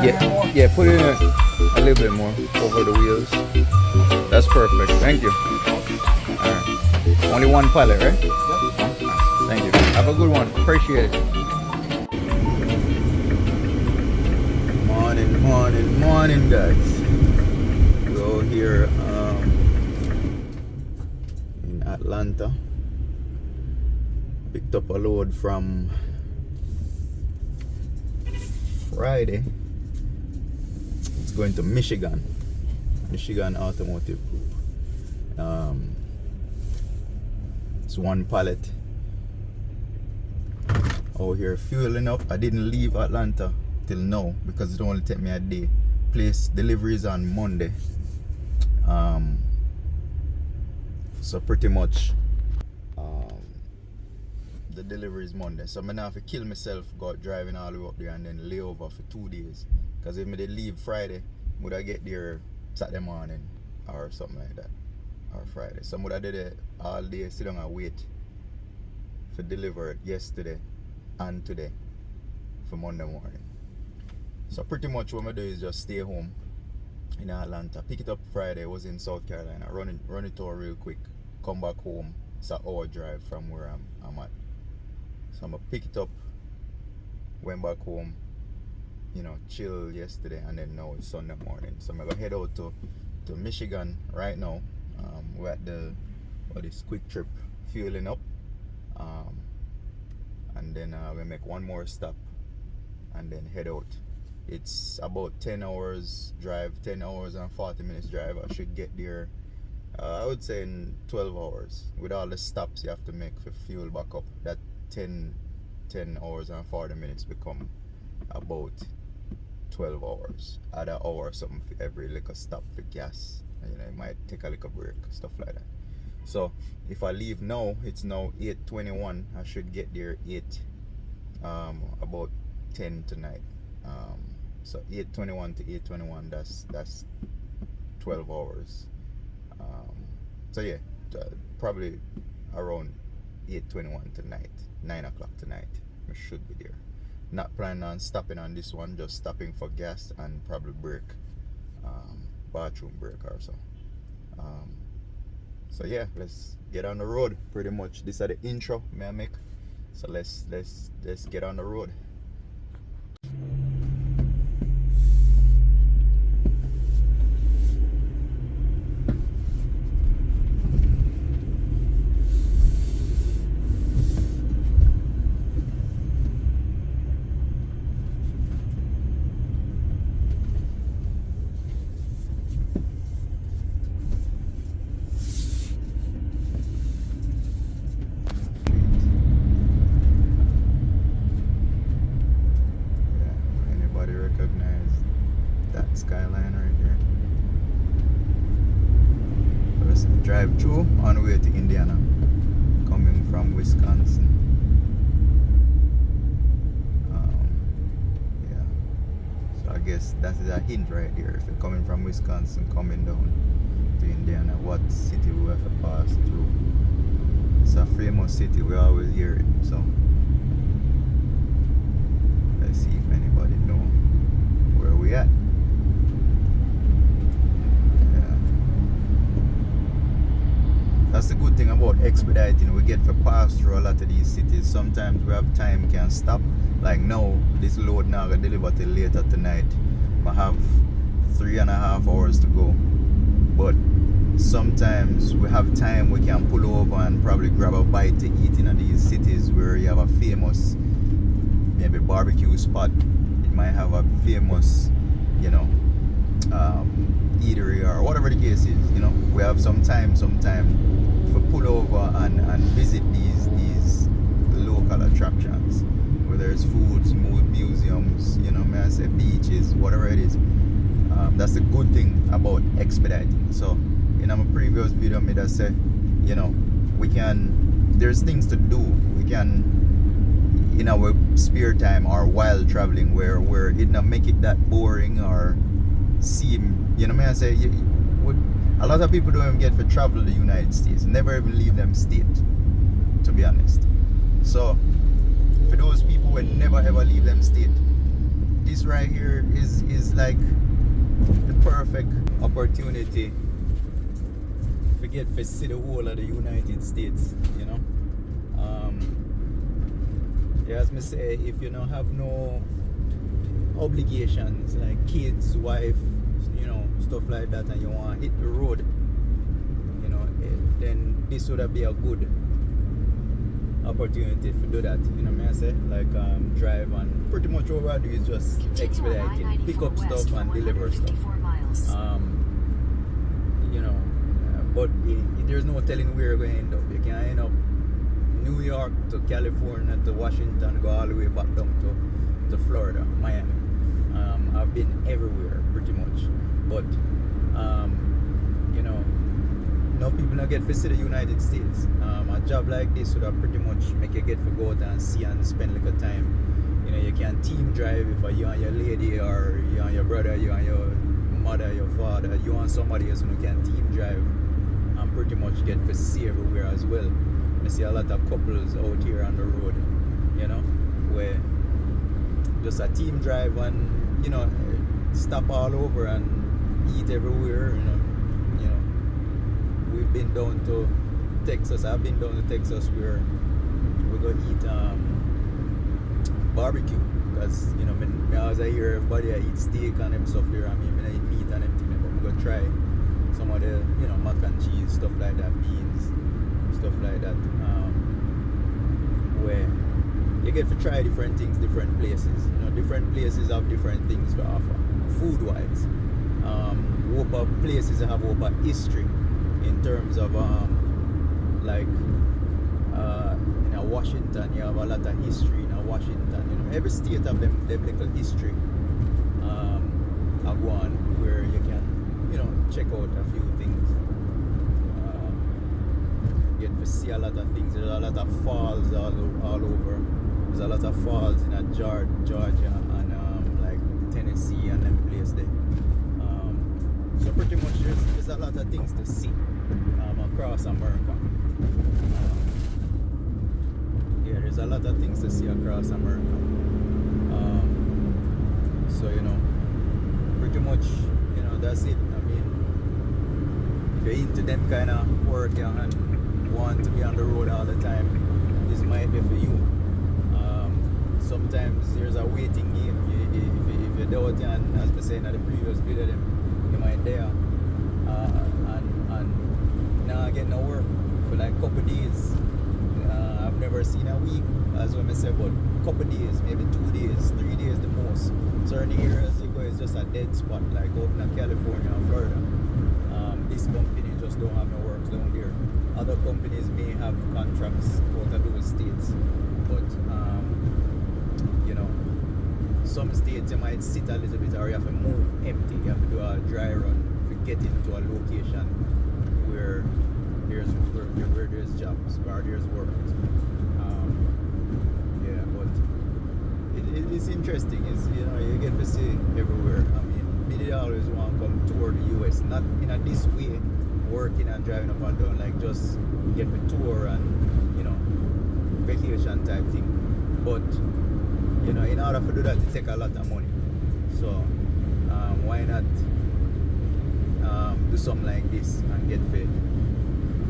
Yeah, put in a little bit more over the wheels. That's perfect. Thank you. Alright. Only one pallet, right? Yep. Thank you. Have a good one. Appreciate it. Morning, guys. We're here in Atlanta. Picked up a load from Friday. It's going to Michigan Automotive Group. It's one pallet out here fueling up. I didn't leave Atlanta till now because it only take me a day. Place deliveries on Monday, so pretty much the delivery is Monday, so I'm gonna have to kill myself go driving all the way up there and then lay over for 2 days, because if I did leave Friday, would I get there Saturday morning or something like that, or Friday. So would I did it all day, sit down and wait for delivered yesterday and today for Monday morning. So pretty much what I do is just stay home in Atlanta, pick it up Friday. I was in South Carolina, run it over real quick, come back home. It's an hour drive from where I'm at. So I'm gonna pick it up, went back home, chill yesterday, and then now it's Sunday morning. So I'm gonna head out to Michigan right now. We're at this quick trip fueling up, and then we'll make one more stop and then head out. It's about 10 hours drive, 10 hours and 40 minutes drive. I should get there, I would say in 12 hours. With all the stops you have to make for fuel backup, that 10 hours and 40 minutes become about 12 hours. Add an hour or something for every little stop for gas. It might take a little break, stuff like that. So if I leave now, it's now 8:21. I should get there about 10 tonight. So 8:21 to 8:21, that's 12 hours. So yeah, probably around 8:21 tonight, 9 o'clock tonight, we should be there. Not planning on stopping on this one, just stopping for gas and probably break, bathroom break or so. So yeah, let's get on the road. Pretty much this is the intro may I make. So let's get on the road. Skyline right there. Let's drive through on the way to Indiana, coming from Wisconsin. Yeah, so I guess that is a hint right there. If you're coming from Wisconsin, coming down to Indiana, what city we have to pass through. It's a famous city, we always hear it. So let's see if anybody know where we at. That's the good thing about expediting. We get to pass through a lot of these cities. Sometimes we have time, can stop. Like now, this load now gonna deliver till later tonight. I have 3.5 hours to go. But sometimes we have time, we can pull over and probably grab a bite to eat in these cities where you have a famous, maybe barbecue spot. It might have a famous, eatery or whatever the case is. We have some time for pull over and visit these local attractions, whether it's foods, museums, may I say beaches, whatever it is. That's the good thing about expediting. So in my previous video, I just say, there's things to do. We can, in our spare time or while traveling, where it not make it that boring or seem, may I say, a lot of people don't even get to travel the United States, never even leave them state, to be honest. So for those people who never ever leave them state, this right here is like the perfect opportunity to get to see the whole of the United States, you know. Yeah, as me say, if you don't have no obligations like kids, wife, you know, stuff like that, and you want to hit the road, you know, then this would be a good opportunity to do that. You know what I say? Like drive, and pretty much all I do is just expedite it, pick up stuff and deliver stuff. You know, but there's no telling where you're going to end up. You can end up New York to California to Washington, go all the way back down to Florida, Miami. I've been everywhere pretty much, but you know, enough people don't get to see the United States. A job like this would have pretty much make you get to go out and see and spend a little time. You know, you can team drive if you and your lady, or you and your brother, you and your mother, your father, you and somebody else who can team drive and pretty much get to see everywhere as well. I see a lot of couples out here on the road, you know, where just a team drive and, you know, stop all over and eat everywhere, you know. We've been down to Texas. I've been down to Texas where we go eat barbecue, because, you know, when I was here, everybody I eat steak and them stuff there. I mean, when I eat meat and everything, but I'm gonna try some of the, you know, mac and cheese, stuff like that, beans, stuff like that, where you get to try different things, different places. You know, different places have different things to offer, food-wise. Whopper places have whopper history in terms of like in Washington, you have a lot of history in Washington. You know, every state have them little history. Go on where you can, you know, check out a few things. Get to see a lot of things. There's a lot of falls all over. There's a lot of falls in Georgia and like Tennessee and them place there. So pretty much there's a lot of things to see across America. Yeah, there's a lot of things to see across America. So, you know, pretty much, you know, that's it. I mean, if you're into them kind of work, yeah, and want to be on the road all the time, this might be for you. Sometimes there's a waiting game. If you're doubt, and as I said in the previous video, you might there and now get no work for like a couple days. I've never seen a week, as what I said, but a couple days, maybe 2 days, 3 days the most. Certain areas you go, it's just a dead spot, like out in California and Florida. This company just don't have no work down there. Other companies may have contracts out of those states, but you know, some states you might sit a little bit, or you have to move empty. You have to do a dry run to get into a location where there's jobs, where there's work. Yeah, but it's interesting. It's, you know, you get to see everywhere. I mean, me always want to come tour the US, not in a this way, working and driving up and down, like just get the tour and, you know, vacation type thing. But, you know, in order to do that, it takes a lot of money. So why not do something like this and get fit?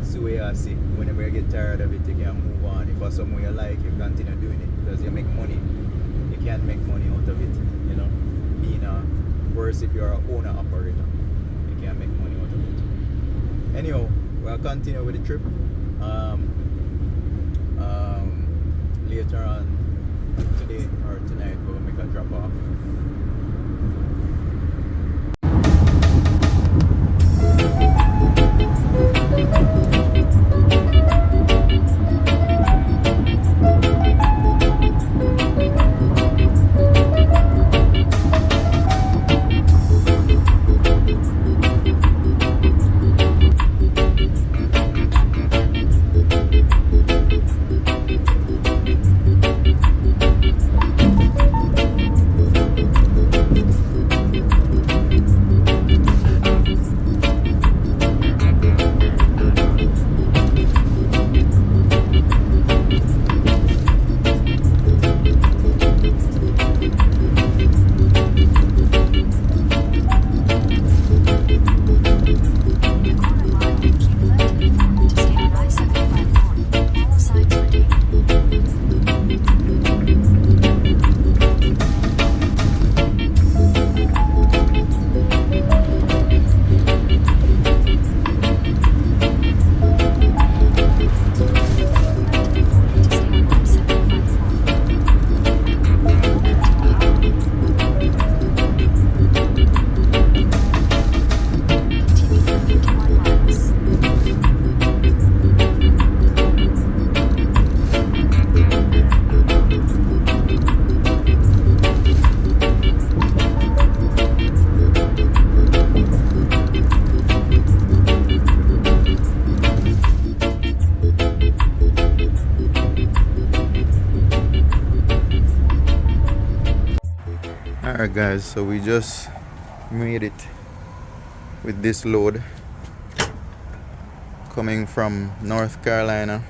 See where you see. Whenever you get tired of it, you can move on. If it's something you like, you continue doing it, because you make money. You can't make money out of it, you know. Being worse if you're an owner operator, you can't make money out of it. Anyhow, we'll continue with the trip. Later on today or tonight, we'll make a drop off. Alright guys, so we just made it with this load coming from North Carolina.